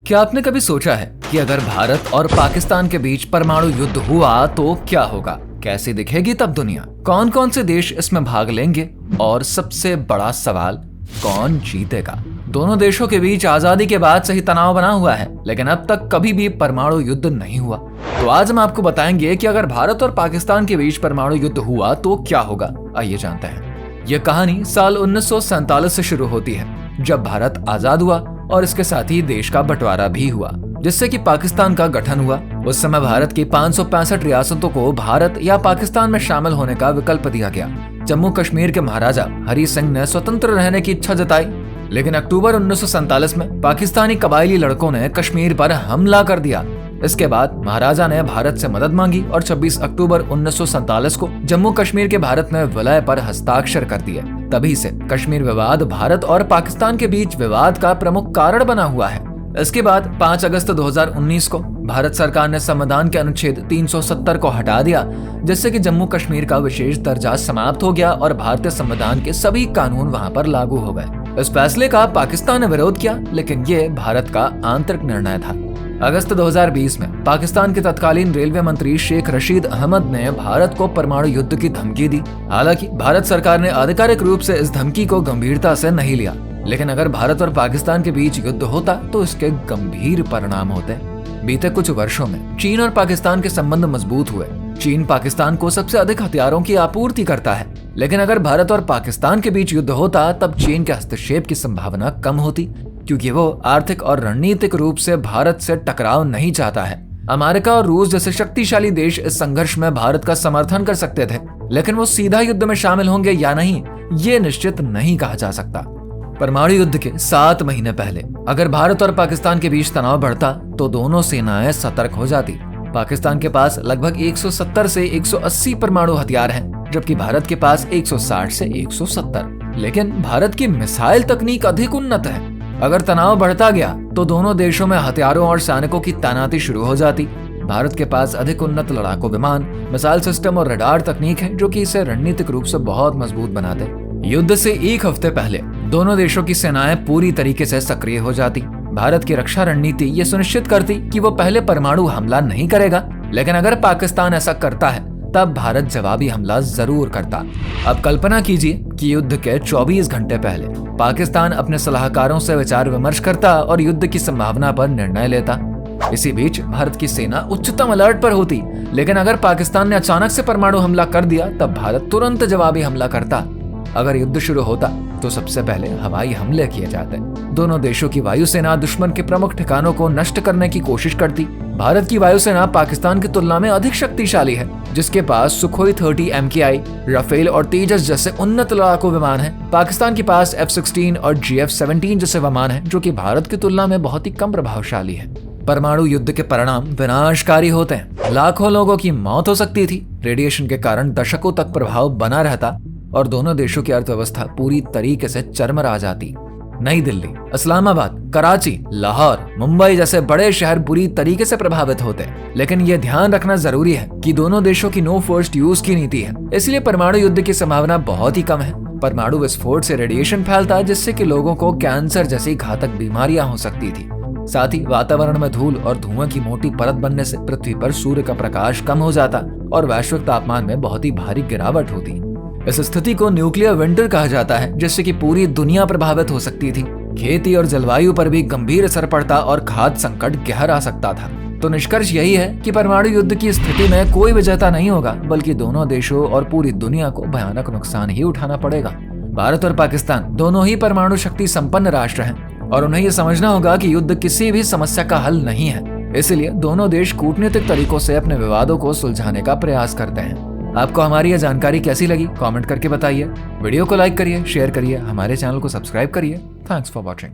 क्या आपने कभी सोचा है कि अगर भारत और पाकिस्तान के बीच परमाणु युद्ध हुआ तो क्या होगा? कैसी दिखेगी तब दुनिया? कौन कौन से देश इसमें भाग लेंगे? और सबसे बड़ा सवाल, कौन जीतेगा? दोनों देशों के बीच आजादी के बाद से ही तनाव बना हुआ है, लेकिन अब तक कभी भी परमाणु युद्ध नहीं हुआ। तो आज हम आपको बताएंगे कि अगर भारत और पाकिस्तान के बीच परमाणु युद्ध हुआ तो क्या होगा। आइए जानते हैं। यह कहानी साल 1947 से शुरू होती है, जब भारत आजाद हुआ और इसके साथ ही देश का बंटवारा भी हुआ, जिससे कि पाकिस्तान का गठन हुआ। उस समय भारत की 565 रियासतों को भारत या पाकिस्तान में शामिल होने का विकल्प दिया गया। जम्मू कश्मीर के महाराजा हरि सिंह ने स्वतंत्र रहने की इच्छा जताई, लेकिन अक्टूबर 1947 में पाकिस्तानी कबायली लड़कों ने कश्मीर पर हमला कर दिया। इसके बाद महाराजा ने भारत से मदद मांगी और 26 अक्टूबर 1947 को जम्मू कश्मीर के भारत में विलय पर हस्ताक्षर कर दिए। तभी से कश्मीर विवाद भारत और पाकिस्तान के बीच विवाद का प्रमुख कारण बना हुआ है। इसके बाद 5 अगस्त 2019 को भारत सरकार ने संविधान के अनुच्छेद 370 को हटा दिया, जिससे कि जम्मू कश्मीर का विशेष दर्जा समाप्त हो गया और भारतीय संविधान के सभी कानून वहां पर लागू हो गए। इस फैसले का पाकिस्तान ने विरोध किया, लेकिन ये भारत का आंतरिक निर्णय था। अगस्त 2020 में पाकिस्तान के तत्कालीन रेलवे मंत्री शेख रशीद अहमद ने भारत को परमाणु युद्ध की धमकी दी। हालांकि भारत सरकार ने आधिकारिक रूप से इस धमकी को गंभीरता से नहीं लिया, लेकिन अगर भारत और पाकिस्तान के बीच युद्ध होता तो इसके गंभीर परिणाम होते। बीते कुछ वर्षों में चीन और पाकिस्तान के संबंध मजबूत हुए। चीन पाकिस्तान को सबसे अधिक हथियारों की आपूर्ति करता है, लेकिन अगर भारत और पाकिस्तान के बीच युद्ध होता तब चीन के हस्तक्षेप की संभावना कम होती, क्योंकि वो आर्थिक और रणनीतिक रूप से भारत से टकराव नहीं चाहता है। अमेरिका और रूस जैसे शक्तिशाली देश इस संघर्ष में भारत का समर्थन कर सकते थे, लेकिन वो सीधा युद्ध में शामिल होंगे या नहीं, ये निश्चित नहीं कहा जा सकता। परमाणु युद्ध के 7 महीने पहले अगर भारत और पाकिस्तान के बीच तनाव बढ़ता तो दोनों सेनाएं सतर्क हो जाती। पाकिस्तान के पास लगभग 170 से 180 परमाणु हथियार हैं, जबकि भारत के पास 160 से 170। लेकिन भारत की मिसाइल तकनीक अधिक उन्नत है। अगर तनाव बढ़ता गया तो दोनों देशों में हथियारों और सैनिकों की तैनाती शुरू हो जाती। भारत के पास अधिक उन्नत लड़ाकू विमान, मिसाइल सिस्टम और रडार तकनीक है, जो कि इसे रणनीतिक रूप से बहुत मजबूत बनाते। युद्ध से 1 हफ्ते पहले दोनों देशों की सेनाएं पूरी तरीके से सक्रिय हो जाती। भारत की रक्षा रणनीति ये सुनिश्चित करती कि वो पहले परमाणु हमला नहीं करेगा, लेकिन अगर पाकिस्तान ऐसा करता है तब भारत जवाबी हमला जरूर करता। अब कल्पना कीजिए कि युद्ध के 24 घंटे पहले पाकिस्तान अपने सलाहकारों से विचार विमर्श करता और युद्ध की संभावना पर निर्णय लेता। इसी बीच भारत की सेना उच्चतम अलर्ट पर होती, लेकिन अगर पाकिस्तान ने अचानक से परमाणु हमला कर दिया तब भारत तुरंत जवाबी हमला करता। अगर युद्ध शुरू होता तो सबसे पहले हवाई हमले किए जाते। दोनों देशों की वायुसेना दुश्मन के प्रमुख ठिकानों को नष्ट करने की कोशिश करती। भारत की वायुसेना पाकिस्तान की तुलना में अधिक शक्तिशाली है, जिसके पास सुखोई 30 MKI, राफेल और तेजस जैसे उन्नत लड़ाकू विमान हैं। पाकिस्तान के पास F-16 और GF-17 जैसे विमान हैं, जो कि भारत की तुलना में बहुत ही कम प्रभावशाली है। परमाणु युद्ध के परिणाम विनाशकारी होते हैं। लाखों लोगों की मौत हो सकती थी, रेडिएशन के कारण दशकों तक प्रभाव बना रहता और दोनों देशों की अर्थव्यवस्था पूरी तरीके से चरमरा जाती। नई दिल्ली, इस्लामाबाद, कराची, लाहौर, मुंबई जैसे बड़े शहर बुरी तरीके से प्रभावित होते हैं, लेकिन ये ध्यान रखना जरूरी है कि दोनों देशों की नो फर्स्ट यूज की नीति है, इसलिए परमाणु युद्ध की संभावना बहुत ही कम है। परमाणु विस्फोट से रेडिएशन फैलता, जिससे कि लोगों को कैंसर जैसी घातक बीमारियां हो सकती थी। साथ ही वातावरण में धूल और धुआं की मोटी परत बनने से पृथ्वी पर सूर्य का प्रकाश कम हो जाता और वैश्विक तापमान में बहुत ही भारी गिरावट होती। इस स्थिति को न्यूक्लियर विंटर कहा जाता है, जिससे कि पूरी दुनिया प्रभावित हो सकती थी। खेती और जलवायु पर भी गंभीर असर पड़ता और खाद्य संकट गहरा सकता था। तो निष्कर्ष यही है कि परमाणु युद्ध की स्थिति में कोई विजेता नहीं होगा, बल्कि दोनों देशों और पूरी दुनिया को भयानक नुकसान ही उठाना पड़ेगा। भारत और पाकिस्तान दोनों ही परमाणु शक्ति संपन्न राष्ट्र हैं और उन्हें यह समझना होगा कि युद्ध किसी भी समस्या का हल नहीं है। इसलिए दोनों देश कूटनीतिक तरीकों से अपने विवादों को सुलझाने का प्रयास करते हैं। आपको हमारी यह जानकारी कैसी लगी? कमेंट करके बताइए। वीडियो को लाइक करिए, शेयर करिए, हमारे चैनल को सब्सक्राइब करिए। Thanks for watching.